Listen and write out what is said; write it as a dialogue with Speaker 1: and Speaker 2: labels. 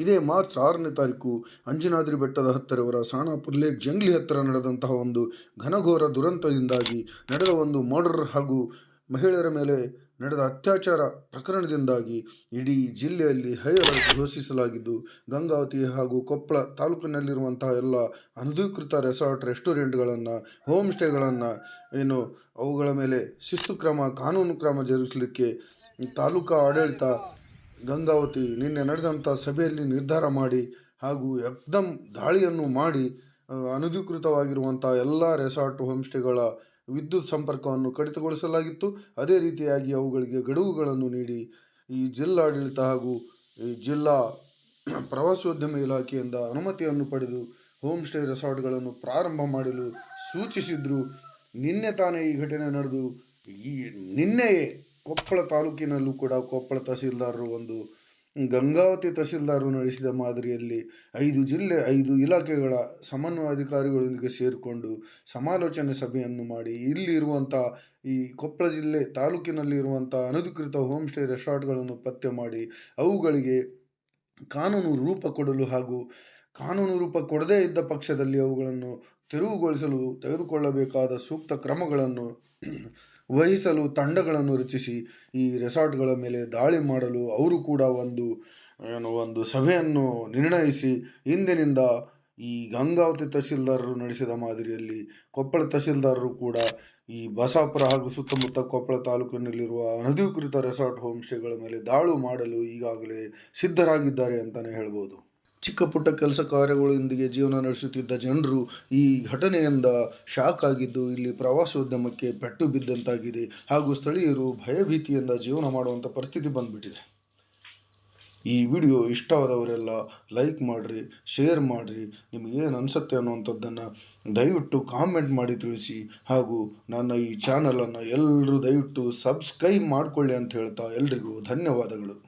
Speaker 1: ಇದೇ ಮಾರ್ಚ್ 6ನೇ ತಾರೀಕು ಅಂಜನಾದ್ರಿ ಬೆಟ್ಟದ ಹತ್ತಿರವರ ಸಾಣಾಪುರ್ ಲೇಕ್ ಜಂಗ್ಲಿ ಹತ್ತಿರ ನಡೆದಂತಹ ಒಂದು ಘನಘೋರ ದುರಂತದಿಂದಾಗಿ ನಡೆದ ಒಂದು ಮರ್ಡರ್ ಹಾಗೂ ಮಹಿಳೆಯರ ಮೇಲೆ ನಡೆದ ಅತ್ಯಾಚಾರ ಪ್ರಕರಣದಿಂದಾಗಿ ಇಡೀ ಜಿಲ್ಲೆಯಲ್ಲಿ ಹೈ ಅಲರ್ಟ್ ಘೋಷಿಸಲಾಗಿದ್ದು, ಗಂಗಾವತಿ ಹಾಗೂ ಕೊಪ್ಪಳ ತಾಲೂಕಿನಲ್ಲಿರುವಂತಹ ಎಲ್ಲ ಅನಧಿಕೃತ ರೆಸಾರ್ಟ್, ರೆಸ್ಟೋರೆಂಟ್ಗಳನ್ನು, ಹೋಮ್ ಸ್ಟೇಗಳನ್ನು ಅವುಗಳ ಮೇಲೆ ಶಿಸ್ತು ಕ್ರಮ, ಕಾನೂನು ಕ್ರಮ ಜರುಗಿಸಲಿಕ್ಕೆ ತಾಲೂಕಾ ಆಡಳಿತ ಗಂಗಾವತಿ ನಿನ್ನೆ ನಡೆದಂಥ ಸಭೆಯಲ್ಲಿ ನಿರ್ಧಾರ ಮಾಡಿ ಹಾಗೂ ಎಕ್ದಮ್ ದಾಳಿಯನ್ನು ಮಾಡಿ ಅನಧಿಕೃತವಾಗಿರುವಂಥ ಎಲ್ಲ ರೆಸಾರ್ಟ್, ಹೋಮ್ ಸ್ಟೇಗಳ ವಿದ್ಯುತ್ ಸಂಪರ್ಕವನ್ನು ಕಡಿತಗೊಳಿಸಲಾಗಿತ್ತು. ಅದೇ ರೀತಿಯಾಗಿ ಅವುಗಳಿಗೆ ಗಡುವುಗಳನ್ನು ನೀಡಿ ಈ ಜಿಲ್ಲಾಡಳಿತ ಹಾಗೂ ಈ ಜಿಲ್ಲಾ ಪ್ರವಾಸೋದ್ಯಮ ಇಲಾಖೆಯಿಂದ ಅನುಮತಿಯನ್ನು ಪಡೆದು ಹೋಮ್ ಸ್ಟೇ ರೆಸಾರ್ಟ್ಗಳನ್ನು ಪ್ರಾರಂಭ ಮಾಡಲು ಸೂಚಿಸಿದ್ರು. ನಿನ್ನೆ ತಾನೇ ಈ ಘಟನೆ ನಡೆದು ನಿನ್ನೆಯೇ ಕೊಪ್ಪಳ ತಾಲೂಕಿನಲ್ಲೂ ಕೂಡ ಕೊಪ್ಪಳ ತಹಸೀಲ್ದಾರರು ಗಂಗಾವತಿ ತಹಸೀಲ್ದಾರರು ನಡೆಸಿದ ಮಾದರಿಯಲ್ಲಿ 5 ಇಲಾಖೆಗಳ ಸಮನ್ವಯಾಧಿಕಾರಿಗಳೊಂದಿಗೆ ಸೇರಿಕೊಂಡು ಸಮಾಲೋಚನೆ ಸಭೆಯನ್ನು ಮಾಡಿ ಇಲ್ಲಿರುವಂಥ ಈ ಕೊಪ್ಪಳ ಜಿಲ್ಲೆ ತಾಲೂಕಿನಲ್ಲಿರುವಂಥ ಅನಧಿಕೃತ ಹೋಮ್ ಸ್ಟೇ ರೆಸಾರ್ಟ್ಗಳನ್ನು ಪತ್ತೆ ಮಾಡಿ ಅವುಗಳಿಗೆ ಕಾನೂನು ರೂಪ ಕೊಡಲು ಹಾಗೂ ಕಾನೂನು ರೂಪ ಕೊಡದೇ ಇದ್ದ ಪಕ್ಷದಲ್ಲಿ ಅವುಗಳನ್ನು ತೆರವುಗೊಳಿಸಲು ತೆಗೆದುಕೊಳ್ಳಬೇಕಾದ ಸೂಕ್ತ ಕ್ರಮಗಳನ್ನು ವಹಿಸಲು ತಂಡಗಳನ್ನು ರಚಿಸಿ ಈ ರೆಸಾರ್ಟ್ಗಳ ಮೇಲೆ ದಾಳಿ ಮಾಡಲು ಅವರು ಕೂಡ ಒಂದು ಸಭೆಯನ್ನು ನಿರ್ಣಯಿಸಿ ಇಂದಿನಿಂದ ಈ ಗಂಗಾವತಿ ತಹಸೀಲ್ದಾರರು ನಡೆಸಿದ ಮಾದರಿಯಲ್ಲಿ ಕೊಪ್ಪಳ ತಹಸೀಲ್ದಾರರು ಕೂಡ ಈ ಬಸಾಪುರ ಹಾಗೂ ಸುತ್ತಮುತ್ತ ಕೊಪ್ಪಳ ತಾಲೂಕಿನಲ್ಲಿರುವ ಅನಧಿಕೃತ ರೆಸಾರ್ಟ್, ಹೋಮ್ ಸ್ಟೇಗಳ ಮೇಲೆ ದಾಳಿ ಮಾಡಲು ಈಗಾಗಲೇ ಸಿದ್ಧರಾಗಿದ್ದಾರೆ ಅಂತಲೇ ಹೇಳ್ಬೋದು. ಚಿಕ್ಕ ಪುಟ್ಟ ಕೆಲಸ ಕಾರ್ಯಗಳೊಂದಿಗೆ ಜೀವನ ನಡೆಸುತ್ತಿದ್ದ ಜನರು ಈ ಘಟನೆಯಿಂದ ಶಾಕ್ ಆಗಿದ್ದು ಇಲ್ಲಿ ಪ್ರವಾಸೋದ್ಯಮಕ್ಕೆ ಪೆಟ್ಟು ಬಿದ್ದಂತಾಗಿದೆ ಹಾಗೂ ಸ್ಥಳೀಯರು ಭಯಭೀತಿಯಿಂದ ಜೀವನ ಮಾಡುವಂಥ ಪರಿಸ್ಥಿತಿ ಬಂದ್ಬಿಟ್ಟಿದೆ. ಈ ವಿಡಿಯೋ ಇಷ್ಟವಾದವರೆಲ್ಲ ಲೈಕ್ ಮಾಡಿರಿ, ಶೇರ್ ಮಾಡಿರಿ, ನಿಮಗೇನು ಅನಿಸುತ್ತೆ ಅನ್ನುವಂಥದ್ದನ್ನು ದಯವಿಟ್ಟು ಕಾಮೆಂಟ್ ಮಾಡಿ ತಿಳಿಸಿ ಹಾಗೂ ನನ್ನ ಈ ಚಾನಲನ್ನು ಎಲ್ಲರೂ ದಯವಿಟ್ಟು ಸಬ್ಸ್ಕ್ರೈಬ್ ಮಾಡಿಕೊಳ್ಳಿ ಅಂತ ಹೇಳ್ತಾ ಎಲ್ರಿಗೂ ಧನ್ಯವಾದಗಳು.